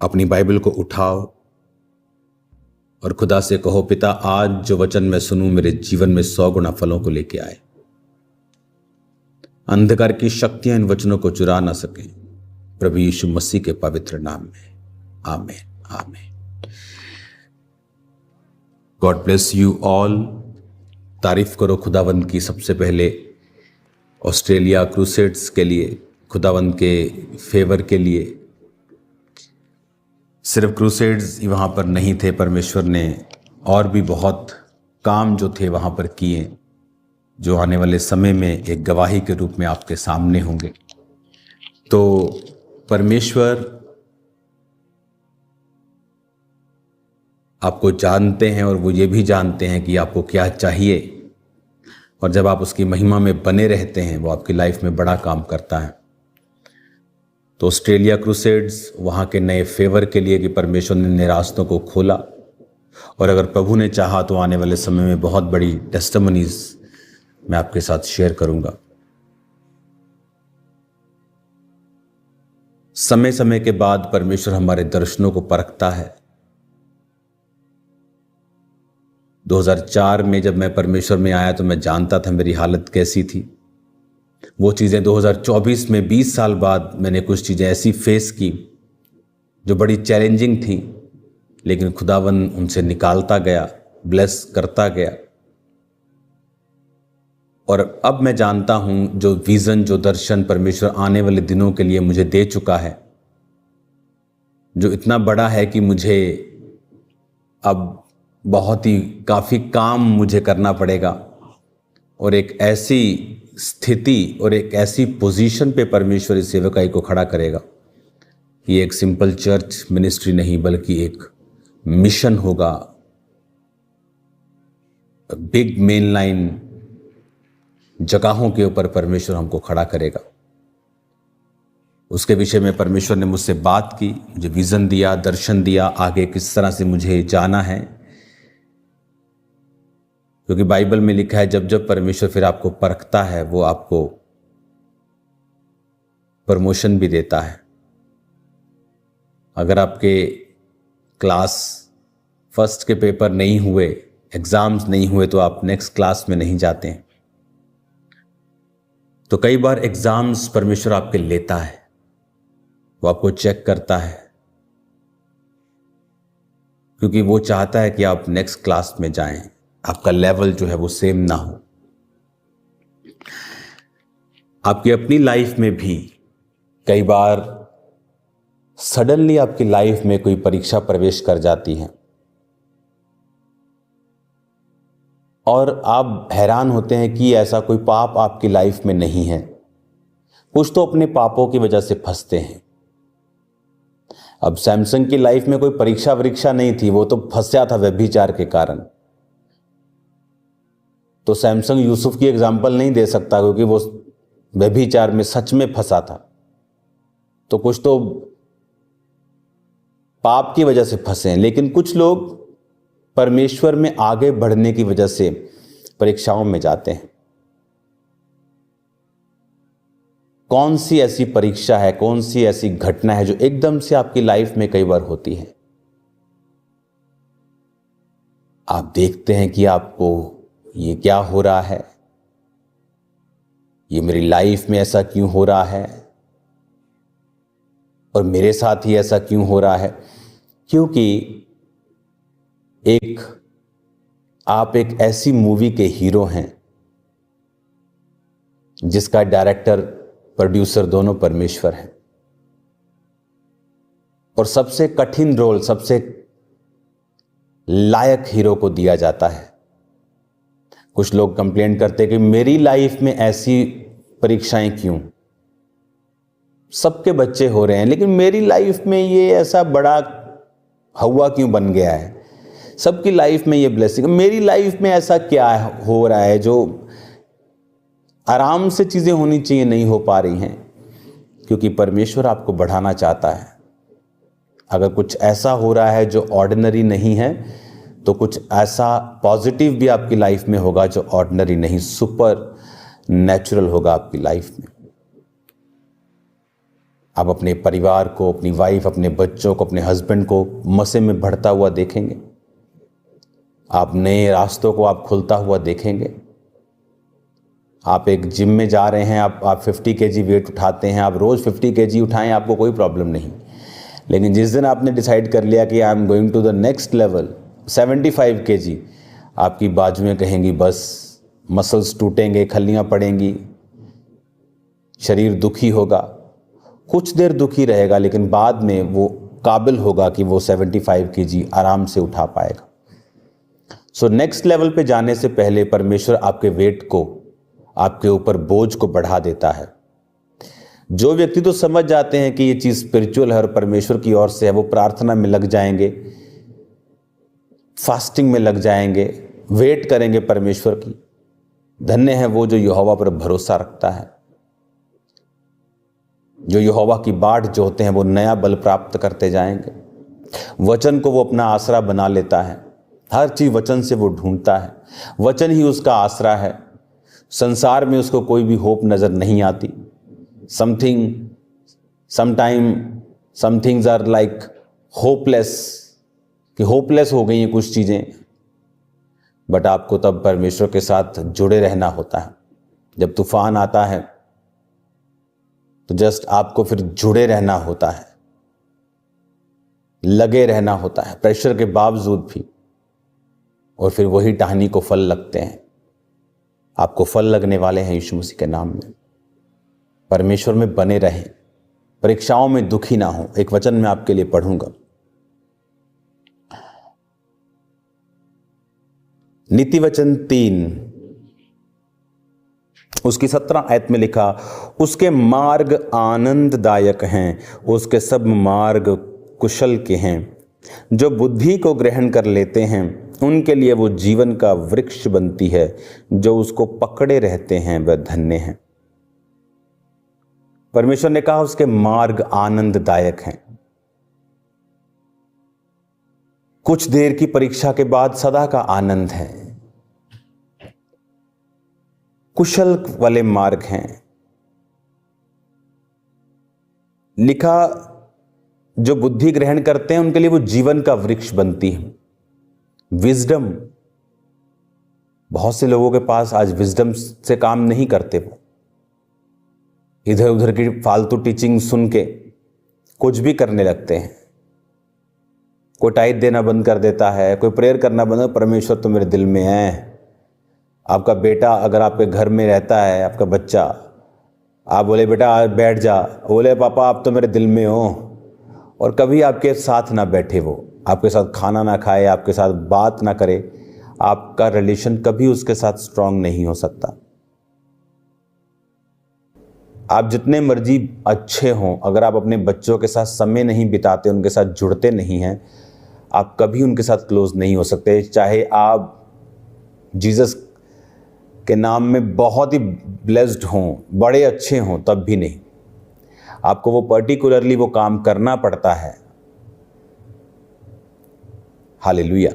अपनी बाइबल को उठाओ और खुदा से कहो, पिता आज जो वचन मैं सुनूं मेरे जीवन में 100 गुना फलों को लेके आए। अंधकार की शक्तियां इन वचनों को चुरा ना सकें, प्रभु यीशु मसीह के पवित्र नाम में, आमीन आमीन। God bless you all. तारीफ करो खुदावंद की सबसे पहले ऑस्ट्रेलिया क्रूसेड्स के लिए, खुदावंद के फेवर के लिए। सिर्फ क्रूसेड्स वहाँ पर नहीं थे, परमेश्वर ने और भी बहुत काम जो थे वहाँ पर किए, जो आने वाले समय में एक गवाही के रूप में आपके सामने होंगे। तो परमेश्वर आपको जानते हैं और वो ये भी जानते हैं कि आपको क्या चाहिए, और जब आप उसकी महिमा में बने रहते हैं वो आपकी लाइफ में बड़ा काम करता है। तो ऑस्ट्रेलिया क्रूसेड्स वहाँ के नए फेवर के लिए कि परमेश्वर ने नए रास्तों को खोला, और अगर प्रभु ने चाहा तो आने वाले समय में बहुत बड़ी टेस्टिमनीज मैं आपके साथ शेयर करूंगा। समय समय के बाद परमेश्वर हमारे दर्शनों को परखता है। 2004 में जब मैं परमेश्वर में आया तो मैं जानता था मेरी हालत कैसी थी। वो चीज़ें 2024 में 20 साल बाद मैंने कुछ चीज़ें ऐसी फेस की जो बड़ी चैलेंजिंग थी, लेकिन खुदावन उनसे निकालता गया, ब्लेस करता गया। और अब मैं जानता हूं जो विज़न, जो दर्शन परमेश्वर आने वाले दिनों के लिए मुझे दे चुका है, जो इतना बड़ा है कि मुझे अब बहुत ही काफ़ी काम मुझे करना पड़ेगा, और एक ऐसी स्थिति और एक ऐसी पोजीशन पे परमेश्वर इस सेवकाई को खड़ा करेगा कि एक सिंपल चर्च मिनिस्ट्री नहीं बल्कि एक मिशन होगा। बिग मेन लाइन जगहों के ऊपर परमेश्वर हमको खड़ा करेगा। उसके विषय में परमेश्वर ने मुझसे बात की, मुझे विजन दिया, दर्शन दिया, आगे किस तरह से मुझे जाना है। क्योंकि बाइबल में लिखा है जब जब परमेश्वर फिर आपको परखता है वो आपको प्रमोशन भी देता है। अगर आपके क्लास फर्स्ट के पेपर नहीं हुए, एग्जाम्स नहीं हुए, तो आप नेक्स्ट क्लास में नहीं जाते हैं। तो कई बार एग्जाम्स परमेश्वर आपके लेता है, वो आपको चेक करता है, क्योंकि वो चाहता है कि आप नेक्स्ट क्लास में जाएं, आपका लेवल जो है वो सेम ना हो। आपकी अपनी लाइफ में भी कई बार सडनली आपकी लाइफ में कोई परीक्षा प्रवेश कर जाती है और आप हैरान होते हैं कि ऐसा कोई पाप आपकी लाइफ में नहीं है। कुछ तो अपने पापों की वजह से फंसते हैं। अब सैमसंग की लाइफ में कोई परीक्षा नहीं थी, वो तो फंसा था व्यभिचार के कारण। तो सैमसंग यूसुफ की एग्जाम्पल नहीं दे सकता क्योंकि वो व्यभिचार में सच में फंसा था। तो कुछ तो पाप की वजह से फंसे हैं, लेकिन कुछ लोग परमेश्वर में आगे बढ़ने की वजह से परीक्षाओं में जाते हैं। कौन सी ऐसी परीक्षा है, कौन सी ऐसी घटना है जो एकदम से आपकी लाइफ में कई बार होती है? आप देखते हैं कि आपको ये क्या हो रहा है, ये मेरी लाइफ में ऐसा क्यों हो रहा है, और मेरे साथ ही ऐसा क्यों हो रहा है? क्योंकि आप एक ऐसी मूवी के हीरो हैं जिसका डायरेक्टर प्रोड्यूसर दोनों परमेश्वर हैं, और सबसे कठिन रोल सबसे लायक हीरो को दिया जाता है। कुछ लोग कंप्लेंट करते हैं कि मेरी लाइफ में ऐसी परीक्षाएं क्यों, सबके बच्चे हो रहे हैं लेकिन मेरी लाइफ में ये ऐसा बड़ा हवा क्यों बन गया है, सबकी लाइफ में ये ब्लेसिंग, मेरी लाइफ में ऐसा क्या हो रहा है जो आराम से चीजें होनी चाहिए नहीं हो पा रही हैं? क्योंकि परमेश्वर आपको बढ़ाना चाहता है। अगर कुछ ऐसा हो रहा है जो ऑर्डिनरी नहीं है, तो कुछ ऐसा पॉजिटिव भी आपकी लाइफ में होगा जो ऑर्डिनरी नहीं, सुपर नेचुरल होगा आपकी लाइफ में। आप अपने परिवार को, अपनी वाइफ, अपने बच्चों को, अपने हस्बैंड को मसे में बढ़ता हुआ देखेंगे। आप नए रास्तों को आप खुलता हुआ देखेंगे। आप एक जिम में जा रहे हैं, आप 50 केजी वेट उठाते हैं, आप रोज़ 50 केजी उठाएं, आपको कोई प्रॉब्लम नहीं। लेकिन जिस दिन आपने डिसाइड कर लिया कि I am going to the next level 75 KG, आपकी बाजुएं कहेंगी बस, मसल्स टूटेंगे, खल्लियाँ पड़ेंगी, शरीर दुखी होगा। कुछ देर दुखी रहेगा, लेकिन बाद में वो काबिल होगा कि वो 75 केजी आराम से उठा पाएगा। सो नेक्स्ट लेवल पे जाने से पहले परमेश्वर आपके वेट को, आपके ऊपर बोझ को बढ़ा देता है। जो व्यक्ति तो समझ जाते हैं कि ये चीज़ स्पिरिचुअल है और परमेश्वर की ओर से है, वो प्रार्थना में लग जाएंगे, फास्टिंग में लग जाएंगे, वेट करेंगे परमेश्वर की। धन्य है वो जो यहोवा पर भरोसा रखता है, जो यहोवा की बाट जो होते हैं वो नया बल प्राप्त करते जाएंगे। वचन को वो अपना आसरा बना लेता है, हर चीज वचन से वो ढूंढता है, वचन ही उसका आसरा है। संसार में उसको कोई भी होप नजर नहीं आती। Some things are like hopeless, कि होपलेस हो गई हैं कुछ चीजें, बट आपको तब परमेश्वर के साथ जुड़े रहना होता है। जब तूफान आता है तो जस्ट आपको फिर जुड़े रहना होता है, लगे रहना होता है प्रेशर के बावजूद भी, और फिर वही टहनी को फल लगते हैं। आपको फल लगने वाले हैं यीशु मसीह के नाम में। परमेश्वर में बने रहें, परीक्षाओं में दुखी ना हो। एक वचन मैं आपके लिए पढ़ूंगा, नीति वचन 3 उसकी 17 आयत में लिखा, उसके मार्ग आनंददायक हैं, उसके सब मार्ग कुशल के हैं। जो बुद्धि को ग्रहण कर लेते हैं उनके लिए वो जीवन का वृक्ष बनती है, जो उसको पकड़े रहते हैं वह धन्य हैं। परमेश्वर ने कहा उसके मार्ग आनंददायक हैं। कुछ देर की परीक्षा के बाद सदा का आनंद है। कुशल वाले मार्ग हैं। लिखा, जो बुद्धि ग्रहण करते हैं उनके लिए वो जीवन का वृक्ष बनती है। विजडम, बहुत से लोगों के पास आज विजडम से काम नहीं करते। वो इधर उधर की फालतू टीचिंग सुन के कुछ भी करने लगते हैं। कोई टाइट देना बंद कर देता है, कोई प्रेयर करना बंद। परमेश्वर तो मेरे दिल में है। आपका बेटा अगर आपके घर में रहता है, आपका बच्चा, आप बोले बेटा बैठ जा, बोले पापा आप तो मेरे दिल में हो, और कभी आपके साथ ना बैठे, वो आपके साथ खाना ना खाए, आपके साथ बात ना करे, आपका रिलेशन कभी उसके साथ स्ट्रांग नहीं हो सकता। आप जितने मर्जी अच्छे हों, अगर आप अपने बच्चों के साथ समय नहीं बिताते, उनके साथ जुड़ते नहीं हैं, आप कभी उनके साथ क्लोज नहीं हो सकते। चाहे आप जीसस के नाम में बहुत ही ब्लेस्ड हों, बड़े अच्छे हों, तब भी नहीं। आपको वो पर्टिकुलरली वो काम करना पड़ता है। हालेलुया।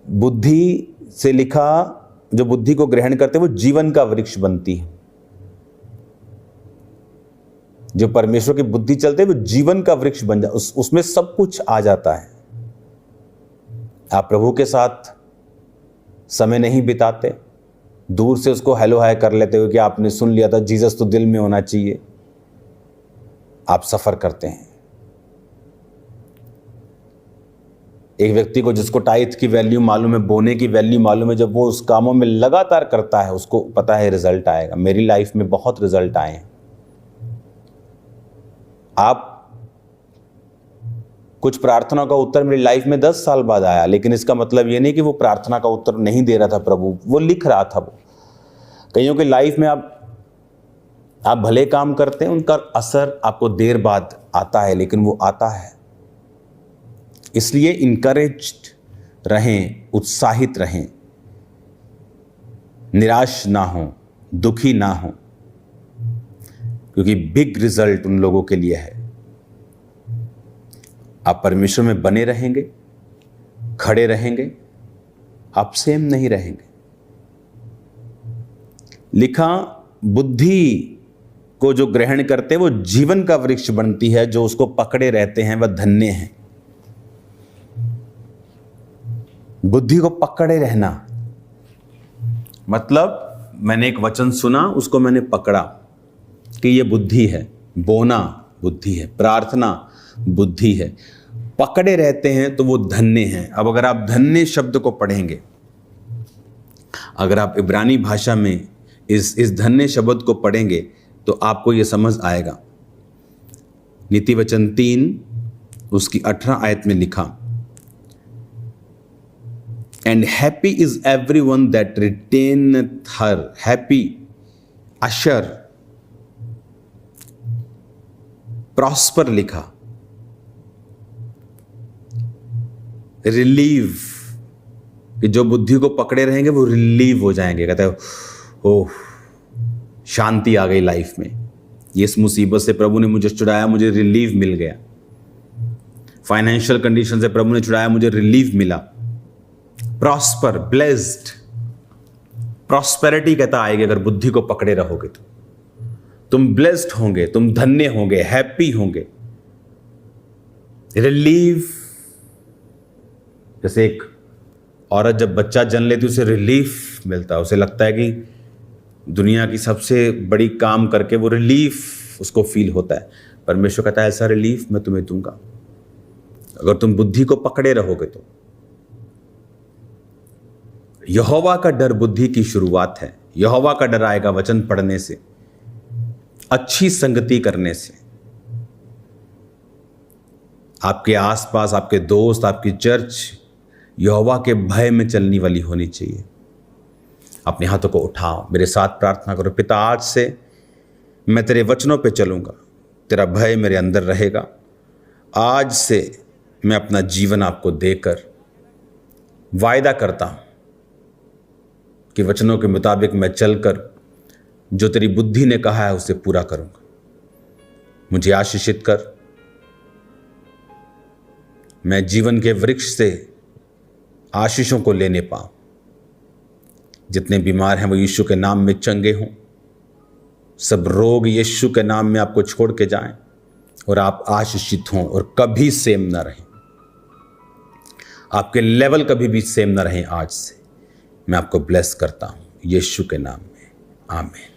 बुद्धि से लिखा, जो बुद्धि को ग्रहण करते वो जीवन का वृक्ष बनती है। जो परमेश्वर की बुद्धि चलते वो जीवन का वृक्ष बन जाता, उसमें सब कुछ आ जाता है। आप प्रभु के साथ समय नहीं बिताते, दूर से उसको हेलो हाय कर लेते हो कि आपने सुन लिया था जीसस तो दिल में होना चाहिए, आप सफर करते हैं। एक व्यक्ति को जिसको टाइथ की वैल्यू मालूम है, बोने की वैल्यू मालूम है, जब वो उस कामों में लगातार करता है, उसको पता है रिजल्ट आएगा। मेरी लाइफ में बहुत रिजल्ट आए हैं। आप कुछ प्रार्थना का उत्तर मेरी लाइफ में 10 साल बाद आया, लेकिन इसका मतलब ये नहीं कि वो प्रार्थना का उत्तर नहीं दे रहा था प्रभु, वो लिख रहा था। वो कईयों की लाइफ में आप भले काम करते हैं, उनका असर आपको देर बाद आता है, लेकिन वो आता है। इसलिए इनकरेज्ड रहें, उत्साहित रहें, निराश ना हो, दुखी ना हो, क्योंकि बिग रिजल्ट उन लोगों के लिए है। आप परमेश्वर में बने रहेंगे, खड़े रहेंगे, आप सेम नहीं रहेंगे। लिखा, बुद्धि को जो ग्रहण करते हैं वो जीवन का वृक्ष बनती है, जो उसको पकड़े रहते हैं वह धन्य हैं। बुद्धि को पकड़े रहना मतलब मैंने एक वचन सुना, उसको मैंने पकड़ा कि ये बुद्धि है, बोना बुद्धि है, प्रार्थना बुद्धि है, पकड़े रहते हैं तो वो धन्य हैं। अब अगर आप धन्य शब्द को पढ़ेंगे, अगर आप इब्रानी भाषा में इस धन्य शब्द को पढ़ेंगे तो आपको ये समझ आएगा। नीति वचन 3 उसकी 18 आयत में लिखा, and happy is everyone that retaineth her. Happy, अशर, प्रॉस्पर लिखा, रिलीव, कि जो बुद्धि को पकड़े रहेंगे वो रिलीव हो जाएंगे। कहते हैं ओह शांति आ गई लाइफ में, ये इस मुसीबत से प्रभु ने मुझे छुड़ाया, मुझे रिलीव मिल गया। फाइनेंशियल कंडीशन से प्रभु ने छुड़ाया, मुझे रिलीव मिला। प्रॉस्पर, ब्लेस्ड, प्रॉस्पेरिटी कहता आएगी अगर बुद्धि को पकड़े रहोगे तो। तुम ब्लेस्ड होंगे, तुम धन्य होंगे, हैप्पी होंगे। रिलीव, जैसे एक औरत जब बच्चा जन्म लेती है उसे रिलीफ मिलता है, उसे लगता है कि दुनिया की सबसे बड़ी काम करके वो रिलीफ उसको फील होता है। परमेश्वर कहता है ऐसा रिलीफ मैं तुम्हें दूंगा अगर तुम बुद्धि को पकड़े रहोगे तो। यहोवा का डर बुद्धि की शुरुआत है। यहोवा का डर आएगा वचन पढ़ने से, अच्छी संगति करने से। आपके आसपास आपके दोस्त, आपकी चर्च यहोवा के भय में चलने वाली होनी चाहिए। अपने हाथों को उठाओ, मेरे साथ प्रार्थना करो। पिता, आज से मैं तेरे वचनों पे चलूंगा, तेरा भय मेरे अंदर रहेगा। आज से मैं अपना जीवन आपको देकर वायदा करता हूं कि वचनों के मुताबिक मैं चलकर जो तेरी बुद्धि ने कहा है उसे पूरा करूंगा। मुझे आशीषित कर, मैं जीवन के वृक्ष से आशीषों को लेने पाऊं। जितने बीमार हैं वो यीशु के नाम में चंगे हों। सब रोग यीशु के नाम में आपको छोड़ के जाएं और आप आशीषित हों और कभी सेम ना रहें। आपके लेवल कभी भी सेम ना रहें। आज से मैं आपको ब्लेस करता हूं यीशु के नाम में, आमीन।